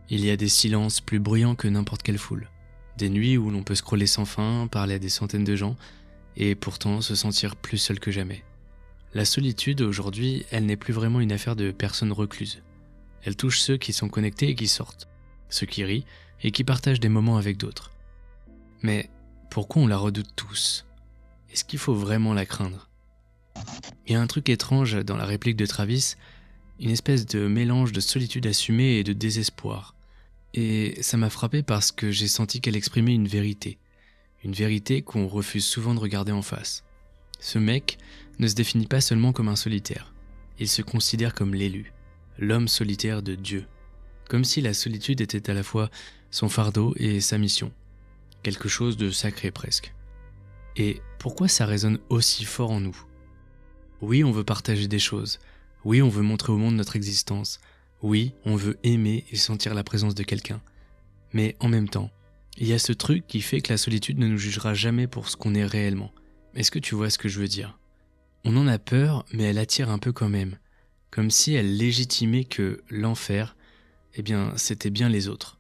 Il y a des silences plus bruyants que n'importe quelle foule. Des nuits où l'on peut scroller sans fin, parler à des centaines de gens, et pourtant se sentir plus seul que jamais. La solitude, aujourd'hui, elle n'est plus vraiment une affaire de personnes recluses. Elle touche ceux qui sont connectés et qui sortent, ceux qui rient et qui partagent des moments avec d'autres. Mais pourquoi on la redoute tous? Est-ce qu'il faut vraiment la craindre? Il y a un truc étrange dans la réplique de Travis, une espèce de mélange de solitude assumée et de désespoir. Et ça m'a frappé parce que j'ai senti qu'elle exprimait une vérité qu'on refuse souvent de regarder en face. Ce mec ne se définit pas seulement comme un solitaire, il se considère comme l'élu, l'homme solitaire de Dieu, comme si la solitude était à la fois son fardeau et sa mission, quelque chose de sacré presque. Et pourquoi ça résonne aussi fort en nous? Oui, on veut partager des choses, oui, on veut montrer au monde notre existence, oui, on veut aimer et sentir la présence de quelqu'un, mais en même temps, il y a ce truc qui fait que la solitude ne nous jugera jamais pour ce qu'on est réellement. Est-ce que tu vois ce que je veux dire? On en a peur, mais elle attire un peu quand même. Comme si elle légitimait que l'enfer, eh bien, c'était bien les autres.